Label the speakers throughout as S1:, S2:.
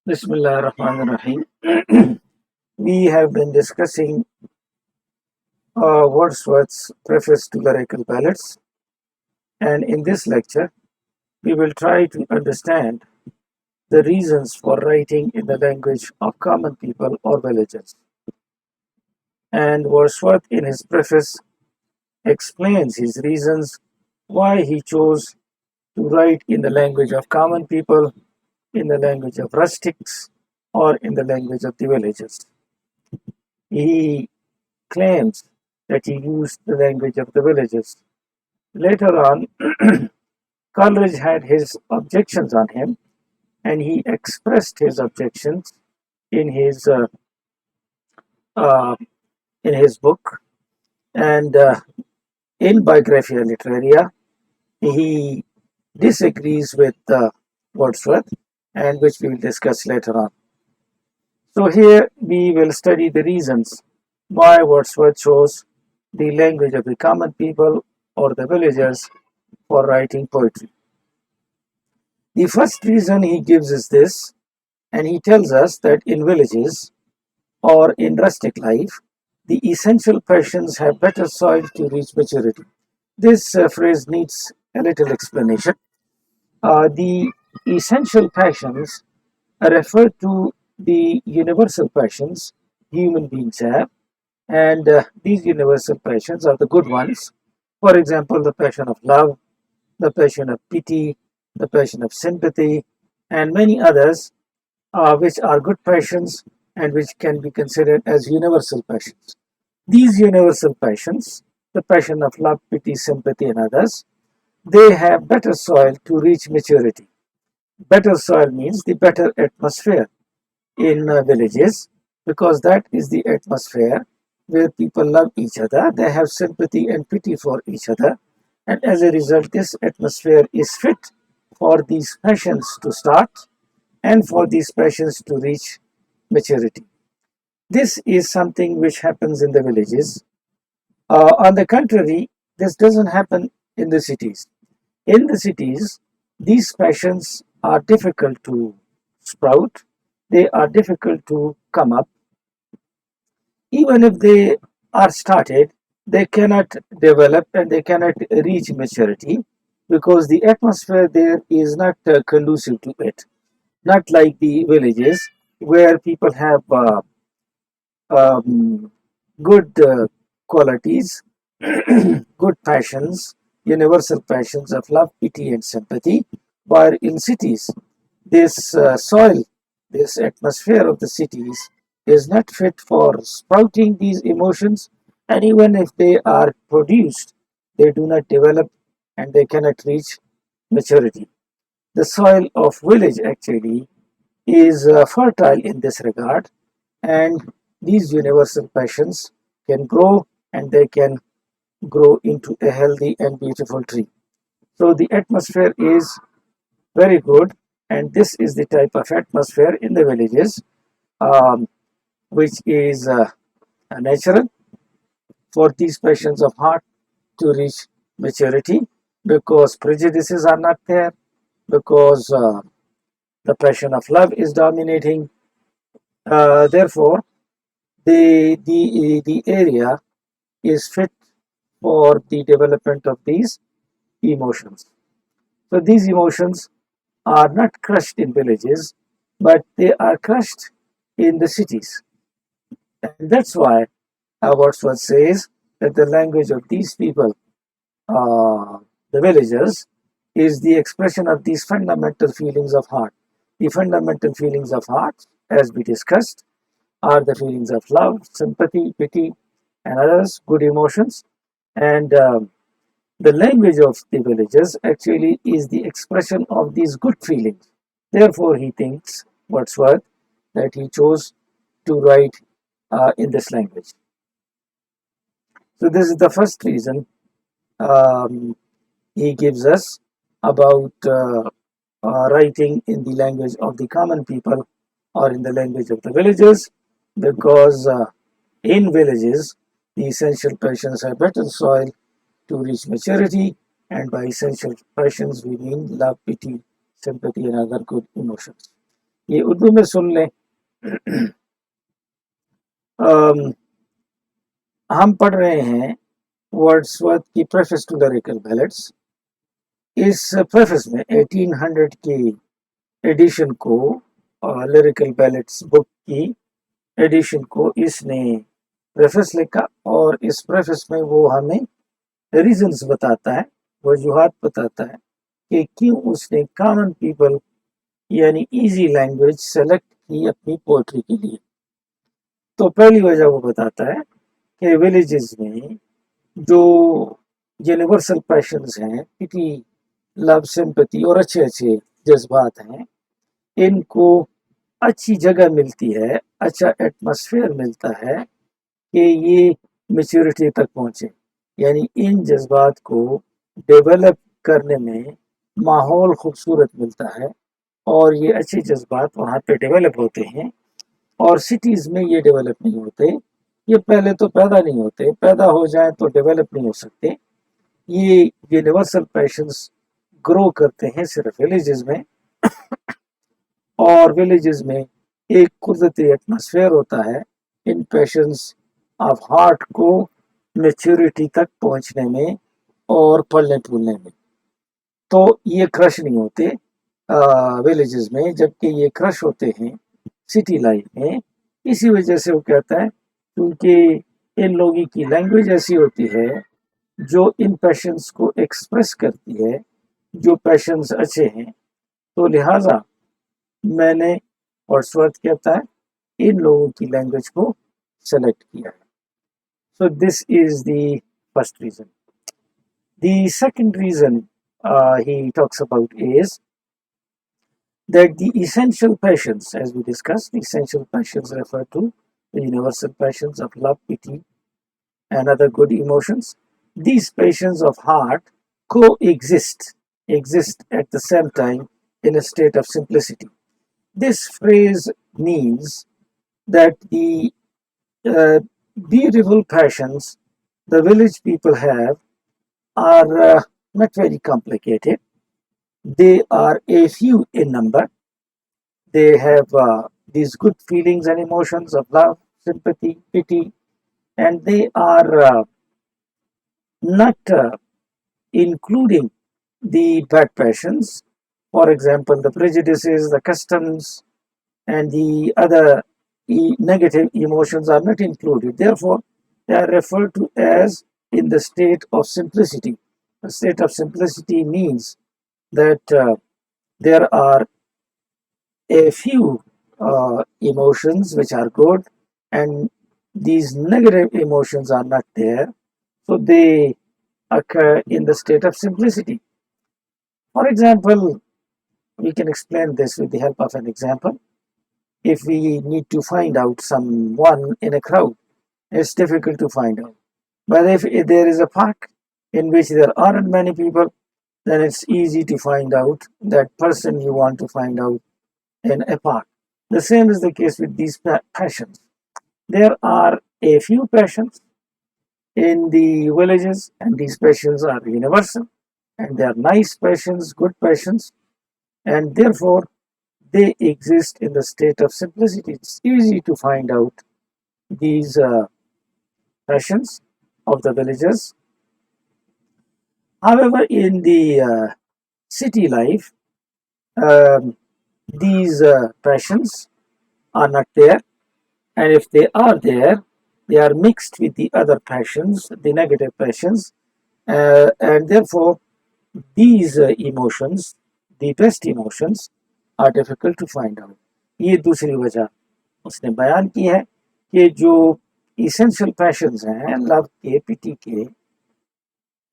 S1: Bismillah ar-Rahman ar-Rahim. We have been discussing Wordsworth's preface to lyrical ballads, and in this lecture, we will try to understand the reasons for writing in the language of common people or villagers. And Wordsworth, in his preface, explains his reasons why he chose to write in the language of common people, in the language of rustics, or in the language of the villagers. He claims that he used the language of the villagers. Later on, Coleridge had his objections on him, and he expressed his objections in his uh, uh, in his book. And in Biographia Literaria, he disagrees with Wordsworth, and which we will discuss later on. So here we will study the reasons why Wordsworth chose the language of the common people or the villagers for writing poetry. The first reason he gives is this, and he tells us that in villages or in rustic life, the essential passions have better soil to reach maturity. This phrase needs a little explanation. The essential passions refer to the universal passions human beings have, and these universal passions are the good ones. For example, the passion of love, the passion of pity, the passion of sympathy, and many others, which are good passions and which can be considered as universal passions. These universal passions, the passion of love, pity, sympathy, and others, they have better soil to reach maturity. Better soil means the better atmosphere in villages, because that is the atmosphere where people love each other, they have sympathy and pity for each other, and as a result, this atmosphere is fit for these passions to start and for these passions to reach maturity. This is something which happens in the villages. On the contrary, this doesn't happen in the cities. In the cities, these passions are difficult to sprout, they are difficult to come up. Even if they are started, they cannot develop and they cannot reach maturity because the atmosphere there is not conducive to it. Not like the villages where people have good qualities, good passions, universal passions of love, pity, and sympathy. While in cities, this soil, this atmosphere of the cities is not fit for sprouting these emotions, and even if they are produced, they do not develop and they cannot reach maturity. The soil of village actually is fertile in this regard, and these universal passions can grow and they can grow into a healthy and beautiful tree. So the atmosphere is very good, and this is the type of atmosphere in the villages, um, which is natural for these passions of heart to reach maturity because prejudices are not there, because the passion of love is dominating. Therefore, the area is fit for the development of these emotions. So these emotions are not crushed in villages, but they are crushed in the cities. And that's why Wordsworth says that the language of these people, uh, the villagers, is the expression of these fundamental feelings of heart. The fundamental feelings of heart, as we discussed, are the feelings of love, sympathy, pity, and others, good emotions. And the language of the villagers actually is the expression of these good feelings. Therefore, he thinks, Wordsworth, that he chose to write in this language. So, this is the first reason um, he gives us about writing in the language of the common people or in the language of the villagers, because in villages, the essential passions have better soil to reach maturity, and by essential passions we mean love, pity, sympathy, and other good emotions. یہ اردو میں سن لیں. ہم پڑھ رہے ہیں ورڈسورتھ کی preface to لیریکل بیلڈس. Us preface میں 1800 کی ایڈیشن کو لیریکل بیلڈس بک کی ایڈیشن کو اس نے پریفیس لکھا، اور اس پریفیس میں وہ ہمیں ریزنز بتاتا ہے، وجوہات بتاتا ہے کہ کیوں اس نے کامن پیپل یعنی ایزی لینگویج سلیکٹ کی اپنی پوئٹری کے لیے. تو پہلی وجہ وہ بتاتا ہے کہ ولیجز میں جو یونیورسل پیشنز ہیں، پٹی، لو، سمپتی اور اچھے اچھے جذبات ہیں، ان کو اچھی جگہ ملتی ہے، اچھا ایٹماسفیئر ملتا ہے کہ یہ میچورٹی تک پہنچے. یعنی ان جذبات کو ڈیولپ کرنے میں ماحول خوبصورت ملتا ہے، اور یہ اچھے جذبات وہاں پہ ڈیولپ ہوتے ہیں. اور سٹیز میں یہ ڈیولپ نہیں ہوتے، یہ پہلے تو پیدا نہیں ہوتے، پیدا ہو جائیں تو ڈیولپ نہیں ہو سکتے. یہ یونیورسل پیشنز گرو کرتے ہیں صرف ولیجز میں، اور ولیجز میں ایک قدرتی ایٹماسفیئر ہوتا ہے ان پیشنز آف ہارٹ کو میچورٹی تک پہنچنے میں اور پلنے پھولنے میں. تو یہ کرش نہیں ہوتے ولیجز میں، جبکہ یہ کرش ہوتے ہیں سٹی لائف میں. اسی وجہ سے وہ کہتا ہے کیونکہ ان لوگوں کی لینگویج ایسی ہوتی ہے جو ان پیشنز کو ایکسپریس کرتی ہے، جو پیشنز اچھے ہیں. تو لہٰذا میں نے ورڈسورتھ کہتا ہے ان لوگوں کی لینگویج کو سلیکٹ کیا ہے. So this is the first reason. The second reason he talks about is that the essential passions, as we discussed, the essential passions refer to the universal passions of love, pity, and other good emotions. These passions of heart exist at the same time in a state of simplicity. This phrase means that the beautiful passions the village people have are not very complicated. They are a few in number. They have these good feelings and emotions of love, sympathy, pity, and they are not including the bad passions. For example, the prejudices, the customs, and the other negative emotions are not included. Therefore, they are referred to as in the state of simplicity. The state of simplicity means that there are a few emotions which are good, and these negative emotions are not there, so they occur in the state of simplicity. For example, we can explain this with the help of an example. If we need to find out someone in a crowd, it's difficult to find out. But if there is a park in which there aren't many people, then it's easy to find out that person you want to find out in a park. The same is the case with these passions. There are a few passions in the villages, and these passions are universal, and they are nice passions, good passions, and therefore they exist in the state of simplicity. It's easy to find out these passions of the villagers. However, in the city life, these passions are not there, and if they are there, they are mixed with the other passions, the negative passions, and therefore these emotions, the best emotions, are difficult to find out. یہ دوسری وجہ اس نے بیان کی ہے کہ جو essential passions ہیں لو کے، پٹی کے،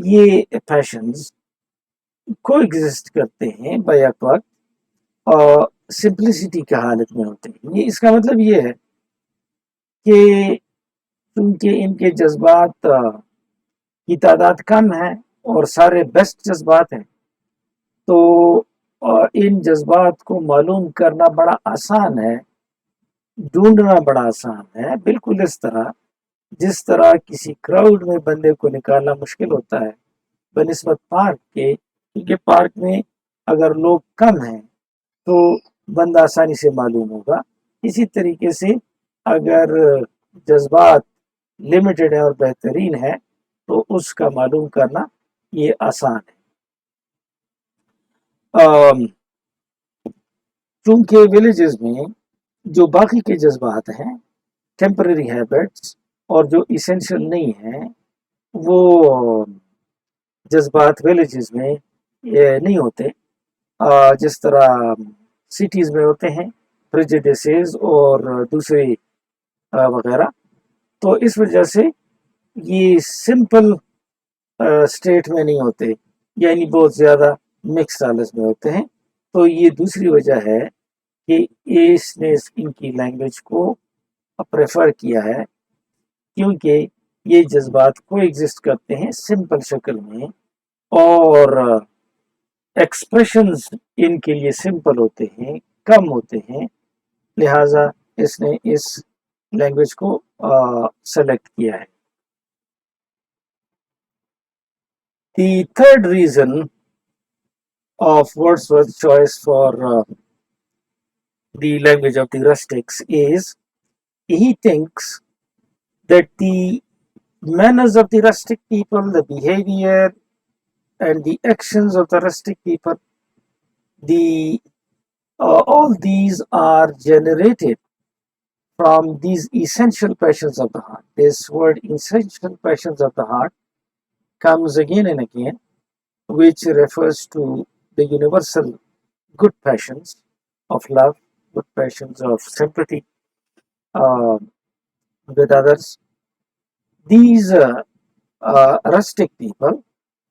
S1: یہ پیشنز کو ایگزسٹ کرتے ہیں بیک وقت اور سمپلسٹی کی حالت میں ہوتے ہیں. یہ اس کا مطلب یہ ہے کہ چونکہ ان کے جذبات کی تعداد کم ہے اور سارے بیسٹ جذبات ہیں، تو ان جذبات کو معلوم کرنا بڑا آسان ہے، ڈھونڈنا بڑا آسان ہے. بالکل اس طرح جس طرح کسی کراؤڈ میں بندے کو نکالنا مشکل ہوتا ہے بنسبت پارک کے، کیونکہ پارک میں اگر لوگ کم ہیں تو بندہ آسانی سے معلوم ہوگا. اسی طریقے سے اگر جذبات لمیٹڈ ہے اور بہترین ہے تو اس کا معلوم کرنا یہ آسان ہے. چونکہ ولیجز میں جو باقی کے جذبات ہیں، ٹیمپرری ہیبٹس، اور جو ایسینشل نہیں ہیں، وہ جذبات ولیجز میں نہیں ہوتے جس طرح سٹیز میں ہوتے ہیں، پریجوڈیسز اور دوسرے وغیرہ. تو اس وجہ سے یہ سمپل اسٹیٹ میں نہیں ہوتے، یعنی بہت زیادہ مکس حالت میں ہوتے ہیں. تو یہ دوسری وجہ ہے کہ اس نے ان کی لینگویج کو پریفر کیا ہے، کیونکہ یہ جذبات کو ایگزسٹ کرتے ہیں سمپل شکل میں، اور ایکسپریشنز ان کے لیے سمپل ہوتے ہیں، کم ہوتے ہیں. لہٰذا اس نے اس لینگویج کو سلیکٹ کیا ہے. The third reason of Wordsworth's choice for the language of the rustics is he thinks that the manners of the rustic people, the behavior and the actions of the rustic people, all these are generated from these essential passions of the heart. This word essential passions of the heart comes again and again, which refers to the universal good passions of love, good passions of sympathy with others. These rustic people,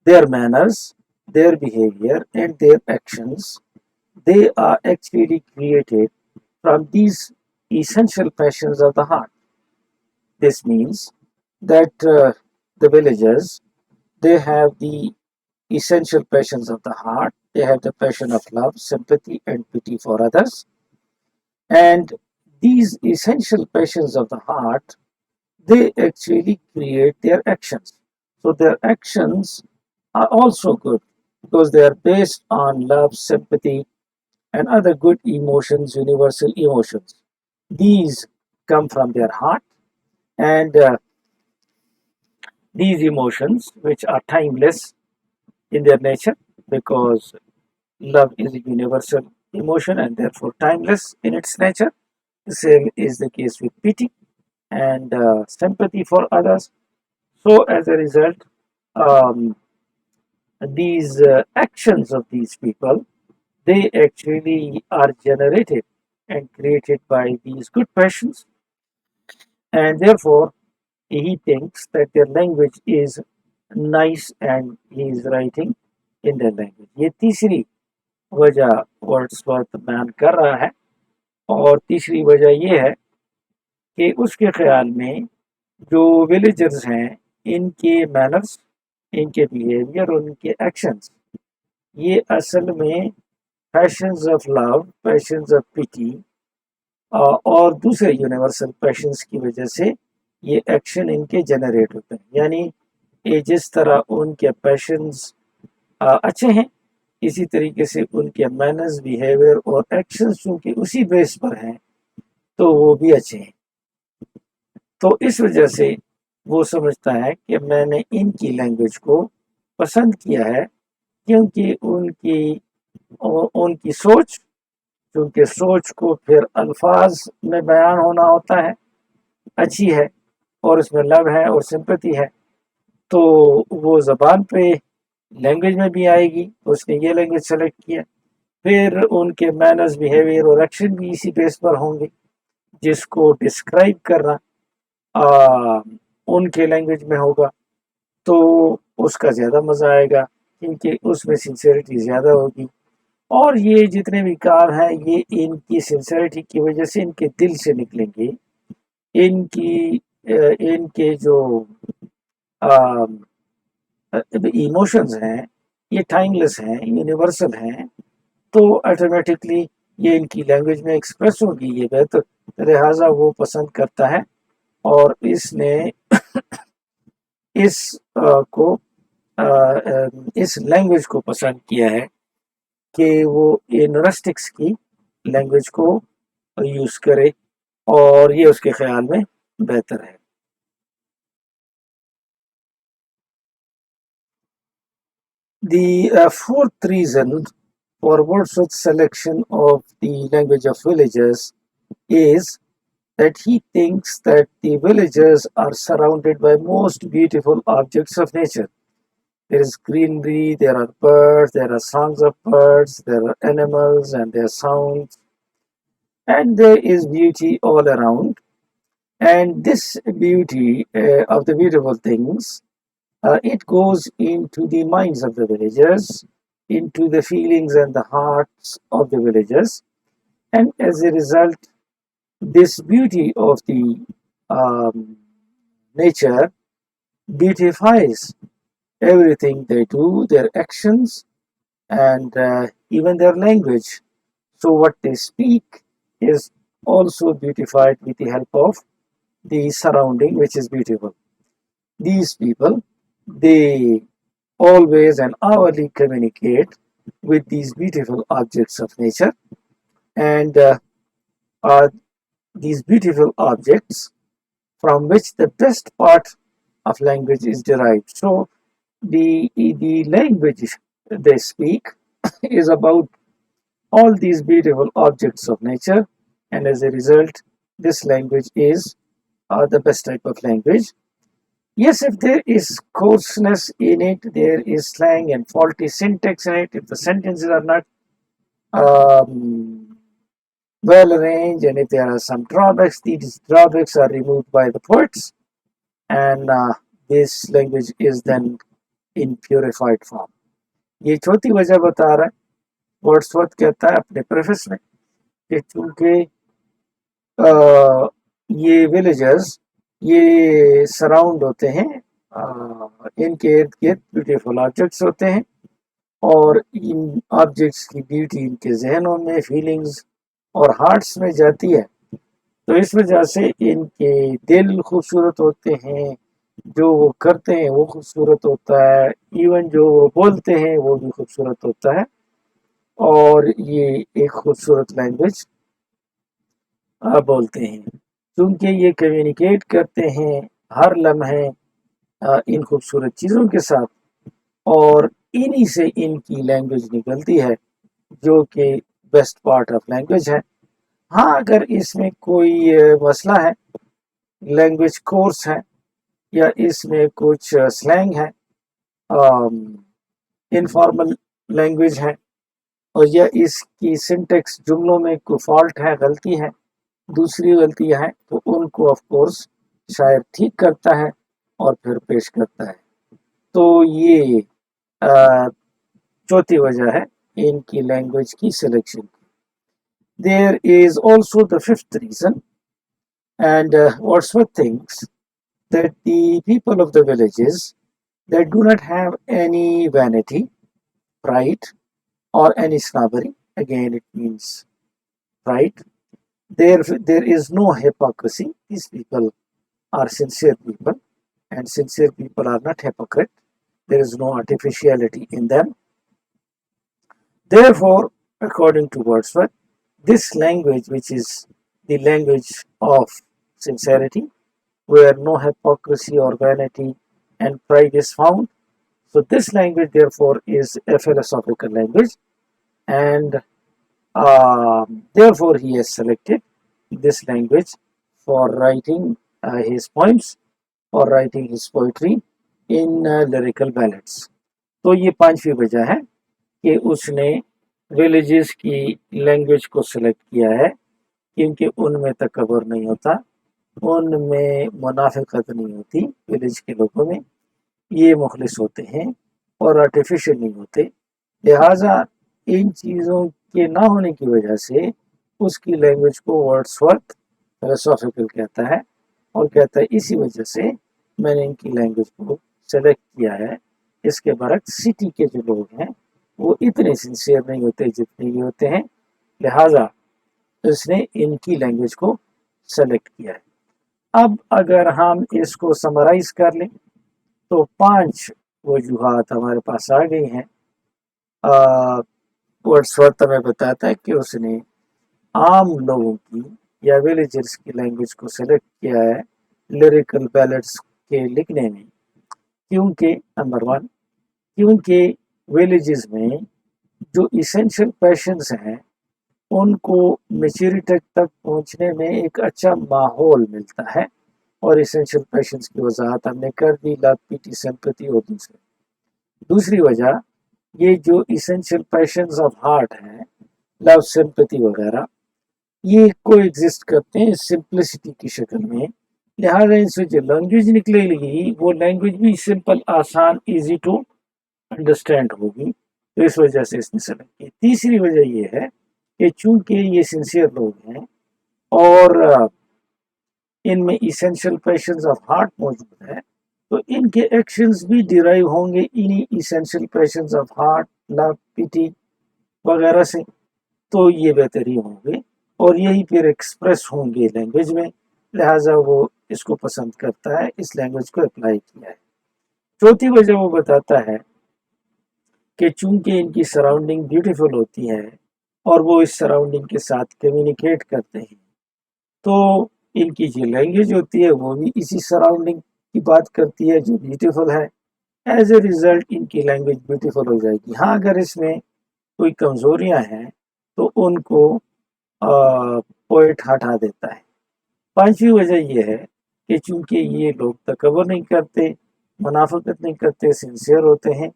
S1: their manners, their behavior, and their actions, they are actually created from these essential passions of the heart. This means that the villagers, they have the essential passions of the heart. They have the passion of love, sympathy, and pity for others. And these essential passions of the heart, they actually create their actions. So their actions are also good because they are based on love, sympathy, and other good emotions, universal emotions. These come from their heart, and these emotions, which are timeless in their nature, because love is a universal emotion and therefore timeless in its nature. The same is the case with pity and sympathy for others. So as a result, these actions of these people, they actually are generated and created by these good passions, and therefore he thinks that their language is nice and he is writing in their language. یہ تیسری وجہ ورڈسورتھ بیان کر رہا ہے، اور تیسری وجہ یہ ہے کہ اس کے خیال میں جو ولیجرز ہیں، ان کے مینرز، ان کے بیہیویئر اور ان کے ایکشنز، یہ اصل میں passions of love, passions of pity اور دوسرے یونیورسل پیشنز کی وجہ سے یہ ایکشن ان کے جنریٹ ہوتے ہیں. یعنی جس طرح ان کے پیشنز اچھے ہیں، اسی طریقے سے ان کے مینرز، بیہیویئر اور ایکشنز چونکہ اسی بیس پر ہیں تو وہ بھی اچھے ہیں. تو اس وجہ سے وہ سمجھتا ہے کہ میں نے ان کی لینگویج کو پسند کیا ہے، کیونکہ ان کی سوچ، کیونکہ سوچ کو پھر الفاظ میں بیان ہونا ہوتا ہے، اچھی ہے، اور اس میں لو ہے اور سمپتی ہے، تو وہ زبان پہ لینگویج میں بھی آئے گی. اس نے یہ لینگویج سلیکٹ کیا. پھر ان کے مینرز، بیہیویئر اور ایکشن بھی اسی بیس پر ہوں گے، جس کو ڈسکرائب کرنا ان کے لینگویج میں ہوگا تو اس کا زیادہ مزہ آئے گا، کیونکہ اس میں سنسیریٹی زیادہ ہوگی. اور یہ جتنے بھی کام ہیں یہ ان کی سنسیریٹی کی وجہ سے ان کے دل سے نکلیں گے. ان کے جو ایموشنز ہیں یہ ٹائم لیس ہیں، یونیورسل ہیں، تو آٹومیٹکلی یہ ان کی لینگویج میں ایکسپریس ہوگی. یہ بہتر لہٰذا وہ پسند کرتا ہے، اور اس نے اس لینگویج کو پسند کیا ہے کہ وہ ان رسٹکس کی लैंग्वेज को यूज करे, और ये उसके ख्याल में बेहतर है। The fourth reason for Wordsworth's selection of the language of villagers is that he thinks that the villagers are surrounded by most beautiful objects of nature. There is greenery, there are birds, there are songs of birds, there are animals and their sounds, and there is beauty all around. And this beauty of the beautiful things, it goes into the minds of the villagers, into the feelings and the hearts of the villagers, and as a result, this beauty of the nature beautifies everything they do, their actions, and even their language. So, what they speak is also beautified with the help of the surrounding, which is beautiful. These people, they always and hourly communicate with these beautiful objects of nature, and are these beautiful objects from which the best part of language is derived. So the language they speak is about all these beautiful objects of nature, and as a result, this language is the best type of language. Yes, if there is coarseness in it, there is slang and faulty syntax in it, if the sentences are not um, well arranged, and if there are some drawbacks, these drawbacks are removed by the poets, and this language is then in purified form. ये छोटी वजह बता रहा है। Wordsworth कहता है अपने preface में कि चूंकि ये विलेजर्स ये सराउंड होते हैं, इनके इर्द गिर्द ब्यूटीफुल ऑब्जेक्ट्स होते हैं, और इन ऑब्जेक्ट्स की ब्यूटी इनके जहनों में, फीलिंग्स और हार्ट्स में जाती है, तो इस वजह से इनके दिल खूबसूरत होते हैं, जो वो करते हैं वो खूबसूरत होता है, इवन जो वो बोलते हैं वो भी खूबसूरत होता है, और ये एक खूबसूरत लैंग्वेज बोलते हैं। क्योंकि ये कम्युनिकेट करते हैं हर लम्हे इन खूबसूरत चीज़ों के साथ, और इन्हीं से इनकी लैंग्वेज निकलती है, जो कि बेस्ट पार्ट ऑफ लैंग्वेज है। हाँ, अगर इसमें कोई मसला है, लैंग्वेज कोर्स है, या इसमें कुछ स्लैंग है, इनफॉर्मल लैंग्वेज है, और या इसकी सिंटेक्स जुमलों में कोई फॉल्ट है, गलती है, दूसरी गलतियां हैं, तो उनको ऑफ कोर्स शायर ठीक करता है और फिर पेश करता है। तो ये चौथी वजह है इनकी लैंग्वेज की सिलेक्शन की। There is also the fifth reason, and Wordsworth thinks that the people of the villages, they do not have any vanity, pride, or any snobbery. Again, it means pride. There is no hypocrisy. These people are sincere people, and sincere people are not hypocrite. There is no artificiality in them. Therefore, according to Wordsworth, this language, which is the language of sincerity, where no hypocrisy or vanity and pride is found, so this language, therefore, is a philosophical language, and therefore he has selected this language for writing his poems, for writing his poetry in lyrical ballads. तो ये पांचवी वजह है कि उसने villages की language को select किया है, क्योंकि उनमें तकबर नहीं होता, उनमें मुनाफिकत नहीं होती, विलेज के लोगों में ये मुखलिस होते हैं और आर्टिफिशियल नहीं होते। लिहाजा इन चीज़ों के ना होने की वजह से उसकी लैंग्वेज को वर्ड्सवर्थ फिलोसॉफिकल कहता है, और कहता है इसी वजह से मैंने इनकी लैंग्वेज को सेलेक्ट किया है। इसके बरक्स सिटी के जो लोग हैं वो इतने सिंसियर नहीं होते जितने ये होते हैं, लिहाजा इसने इनकी लैंग्वेज को सेलेक्ट किया है। अब अगर हम इसको समराइज कर लें तो 5 वजूहात हमारे पास आ गई हैं। वर्ड्सवर्थ हमें बताता है कि उसने आम लोगों की या विलेजर्स की लैंग्वेज को सेलेक्ट किया है लिरिकल बैलेट्स के लिखने में, क्योंकि नंबर वन, क्योंकि विलेजेस में जो इसेंशियल पैशंस हैं उनको मेच्योरिटी तक पहुंचने में एक अच्छा माहौल मिलता है, और इसेंशियल पैशंस की वजाहत हमने कर दी, लव, पीटी, सिंपैथी और दूसरे। दूसरी वजह, ये जो इसेंशियल पैशंस ऑफ हार्ट हैं, लव, सिंपैथी वगैरह, ये को एग्जिस्ट करते हैं सिंप्लिसिटी की शक्ल में, लिहाजा इनसे जो लैंग्वेज निकलेगी वो लैंग्वेज भी सिंपल, आसान, इजी टू अंडरस्टैंड होगी, तो इस वजह से इसने सेलेक्ट की। तीसरी वजह ये है कि चूंकि ये सिंसियर लोग हैं और इनमें इसेंशियल पैशंस ऑफ हार्ट मौजूद है, तो इनके एक्शंस भी डिराइव होंगे इन्हीं essential passions of heart, love, pity वगैरह से, तो ये बेहतरी होंगे और यही फिर एक्सप्रेस होंगे लैंग्वेज में, लिहाजा वो इसको पसंद करता है, इस लैंग्वेज को अप्लाई किया है। चौथी वजह वो बताता है कि चूंकि इनकी सराउंडिंग ब्यूटीफुल होती है और वो इस सराउंडिंग के साथ कम्युनिकेट करते हैं, तो इनकी जो लैंग्वेज होती है वो भी इसी सराउंडिंग की बात करती है जो ब्यूटीफुल है। एज ए रिजल्ट इनकी लैंग्वेज ब्यूटीफुल हो जाएगी। हाँ, अगर इसमें कोई कमजोरियां हैं तो उनको पोएट हटा देता है। पांचवी वजह यह है कि चूंकि ये लोग तकबर नहीं करते, मुनाफिकत नहीं करते, सिंसियर होते हैं,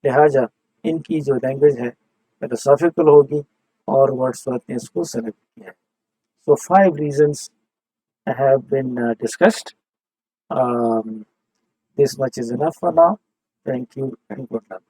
S1: लिहाजा इनकी जो लैंग्वेज है फिलोसॉफिकल होगी, और वर्ड्सवर्थ ने इसको सेलेक्ट किया है। So 5 reasons have been discussed. Um, this much is enough for now. Thank you and good luck.